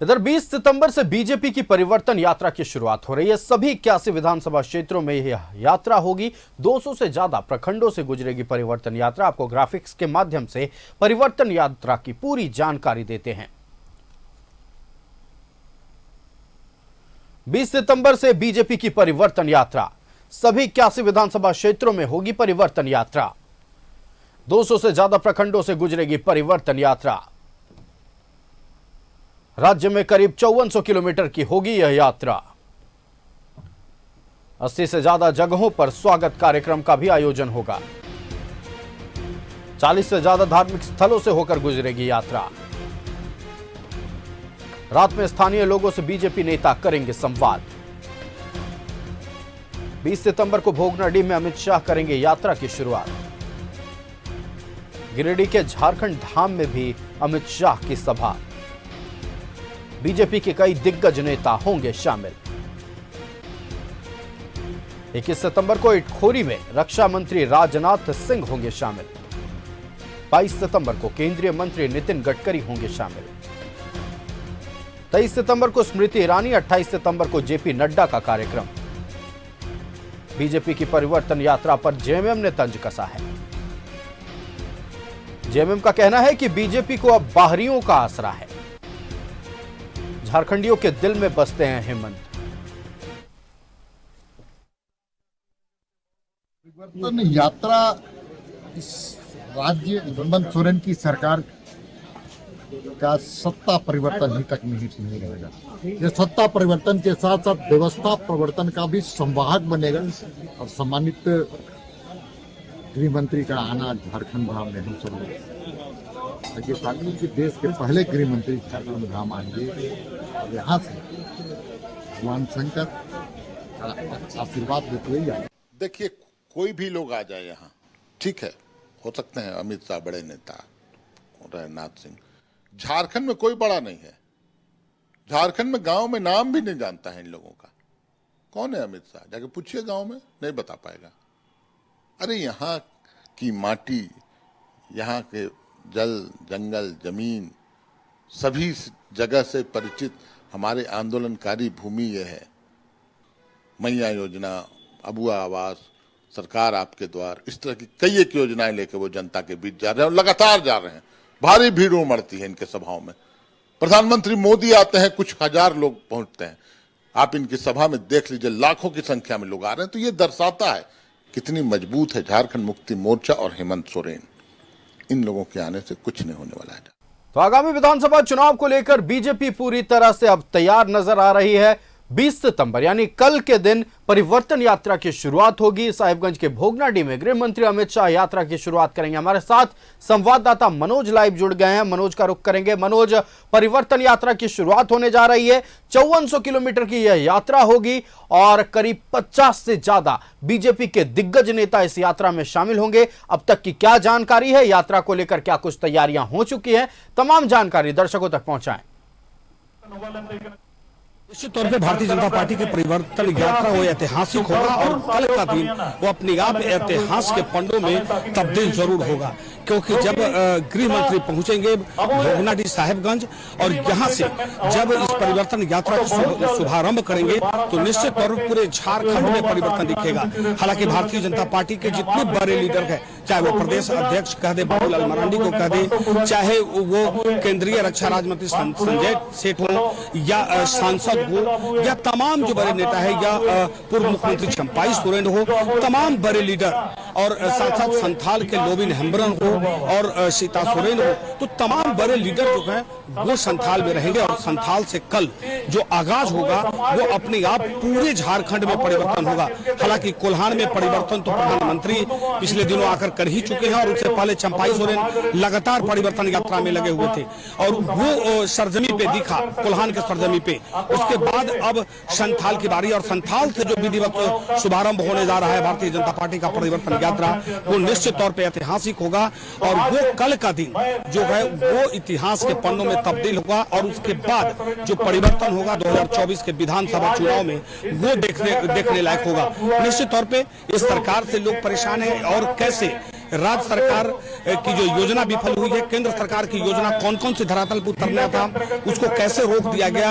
इधर 20 सितंबर से बीजेपी की परिवर्तन यात्रा की शुरुआत हो रही है। सभी 81 विधानसभा क्षेत्रों में यह यात्रा होगी। 200 से ज्यादा प्रखंडों से गुजरेगी परिवर्तन यात्रा। आपको ग्राफिक्स के माध्यम से परिवर्तन यात्रा की पूरी जानकारी देते हैं। 20 सितंबर से बीजेपी की परिवर्तन यात्रा। सभी 81 विधानसभा क्षेत्रों में होगी परिवर्तन यात्रा। 200 से ज्यादा प्रखंडों से गुजरेगी परिवर्तन यात्रा। राज्य में करीब 5400 किलोमीटर की होगी यह यात्रा। 80 से ज्यादा जगहों पर स्वागत कार्यक्रम का भी आयोजन होगा। 40 से ज्यादा धार्मिक स्थलों से होकर गुजरेगी यात्रा। रात में स्थानीय लोगों से बीजेपी नेता करेंगे संवाद। 20 सितंबर को भोगनाडीह में अमित शाह करेंगे यात्रा की शुरुआत। गिरिडीह के झारखंड धाम में भी अमित शाह की सभा। बीजेपी के कई दिग्गज नेता होंगे शामिल। 21 सितंबर को इटखोरी में रक्षा मंत्री राजनाथ सिंह होंगे शामिल। 22 सितंबर को केंद्रीय मंत्री नितिन गडकरी होंगे शामिल। 23 सितंबर को स्मृति ईरानी, 28 सितंबर को जेपी नड्डा का कार्यक्रम। बीजेपी की परिवर्तन यात्रा पर जेएमएम ने तंज कसा है। जेएमएम का कहना है कि बीजेपी को अब बाहरियों का आसरा है। झारखंडियों के दिल में बसते हैं हेमंत। परिवर्तन यात्रा इस राज्य हेमंत सोरेन की सरकार का सत्ता परिवर्तन ही तक नहीं रहेगा। ये सत्ता परिवर्तन के साथ साथ व्यवस्था परिवर्तन का भी संवाहक बनेगा। और सम्मानित गृह मंत्री का आना झारखंड धाम में हम सब कि देश के पहले गृह मंत्री झारखंड धाम आएंगे और यहाँ से भगवान शंकर का आशीर्वाद देते हुए। देखिए, कोई भी लोग आ जाए यहाँ, ठीक है, हो सकते हैं अमित शाह बड़े नेता, राजनाथ सिंह। झारखंड में कोई बड़ा नहीं है। झारखंड में गांव में नाम भी नहीं जानता है इन लोगों का। कौन है अमित शाह? जाके पूछिए, गांव में नहीं बता पाएगा। अरे यहाँ की माटी, यहाँ के जल, जंगल, जमीन, सभी जगह से परिचित हमारे आंदोलनकारी भूमि यह है। मैया योजना, अबुआ आवास, सरकार आपके द्वार, इस तरह की कई एक योजनाएं लेकर वो जनता के बीच जा रहे हैं और लगातार जा रहे हैं। भारी भीड़ उमड़ती है इनके सभाओं में। प्रधानमंत्री मोदी आते हैं, कुछ हजार लोग पहुंचते हैं। आप इनकी सभा में देख लीजिए, लाखों की संख्या में लोग आ रहे हैं। तो ये दर्शाता है कितनी मजबूत है झारखंड मुक्ति मोर्चा और हेमंत सोरेन। इन लोगों के आने से कुछ नहीं होने वाला है। तो आगामी विधानसभा चुनाव को लेकर बीजेपी पूरी तरह से अब तैयार नजर आ रही है। 20 सितंबर यानी कल के दिन परिवर्तन यात्रा की शुरुआत होगी। साहिबगंज के भोगनाडीह में गृह मंत्री अमित शाह यात्रा की शुरुआत करेंगे। हमारे साथ संवाददाता मनोज लाइव जुड़ गए हैं। मनोज का रुख करेंगे। मनोज, परिवर्तन यात्रा की शुरुआत होने जा रही है। 5400 किलोमीटर की यह यात्रा होगी और करीब 50 से ज्यादा बीजेपी के दिग्गज नेता इस यात्रा में शामिल होंगे। अब तक की क्या जानकारी है, यात्रा को लेकर क्या कुछ तैयारियां हो चुकी हैं, तमाम जानकारी दर्शकों तक पहुंचाएं। निश्चित तौर पे भारतीय जनता पार्टी की परिवर्तन यात्रा वो ऐतिहासिक होगा और कल का दिन वो अपने आप इतिहास के पन्नों में तब्दील जरूर होगा। क्योंकि जब गृह मंत्री पहुंचेंगे भोगनाडीह साहिबगंज और यहाँ से जब इस परिवर्तन यात्रा का शुभारंभ करेंगे तो निश्चित तौर पर पूरे झारखंड में परिवर्तन दिखेगा। हालांकि भारतीय जनता पार्टी के जितने बड़े लीडर हैं, चाहे वो प्रदेश अध्यक्ष कह दे बाबूलाल मरांडी को कह दे, चाहे वो केंद्रीय रक्षा राज्य मंत्री संजय सेठ हो या सांसद हो या तमाम जो बड़े नेता है या पूर्व मुख्यमंत्री चंपाई सोरेन हो, तमाम बड़े लीडर और साथ साथ संथाल के लोबिन हेम्ब्रम हो और सीता सोरेन हो, तो तमाम बड़े लीडर जो हैं वो संथाल में रहेंगे। और संथाल से कल जो आगाज होगा वो अपने आप पूरे झारखंड में परिवर्तन होगा। हालांकि कोल्हान में परिवर्तन तो प्रधानमंत्री पिछले दिनों आकर कर ही चुके हैं और उससे पहले चंपाई सोरेन लगातार परिवर्तन यात्रा में लगे हुए थे और वो सरजमी पे दिखा, कोल्हान के सरजमी पे। उसके बाद अब संथाल की बारी और संथाल से जो विधिवत शुभारंभ होने जा रहा है भारतीय जनता पार्टी का परिवर्तन यात्रा, वो निश्चित तौर पे ऐतिहासिक होगा और वो कल का दिन जो है वो इतिहास के पन्नों में तब्दील होगा। और उसके बाद जो परिवर्तन होगा 2024 के विधानसभा चुनाव में वो देखने लायक होगा। निश्चित तौर पे इस सरकार से लोग परेशान हैं और कैसे राज्य सरकार की जो योजना विफल हुई है, केंद्र सरकार की योजना कौन कौन सी धरातल पर उतरना था उसको कैसे रोक दिया गया,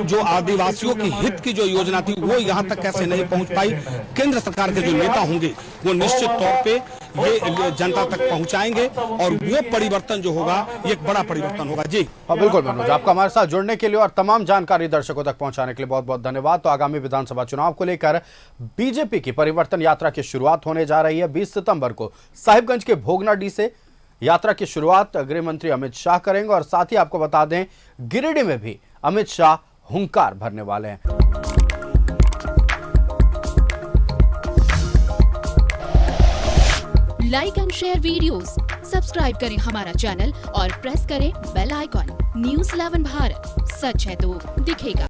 जो आदिवासियों की हित की जो योजना थी वो यहाँ तक कैसे नहीं पहुंच पाई। केंद्र सरकार के जो नेता होंगे वो निश्चित तौर पे ये जनता तक पहुंचाएंगे और वो परिवर्तन जो होगा ये एक बड़ा परिवर्तन होगा। जी हाँ बिल्कुल मनोज, आपका हमारे साथ जुड़ने के लिए और तमाम जानकारी दर्शकों तक पहुंचाने के लिए बहुत बहुत धन्यवाद। तो आगामी विधानसभा चुनाव को लेकर बीजेपी की परिवर्तन यात्रा की शुरुआत होने जा रही है। 20 सितंबर को साहिबगंज के भोगनाडीह से यात्रा की शुरुआत गृह मंत्री अमित शाह करेंगे और साथ ही आपको बता दें गिरिडीह में भी अमित शाह हुंकार भरने वाले हैं। Like and share videos, subscribe करें हमारा चैनल और प्रेस करें बेल आइकॉन। न्यूज़ 11 भारत, सच है तो दिखेगा।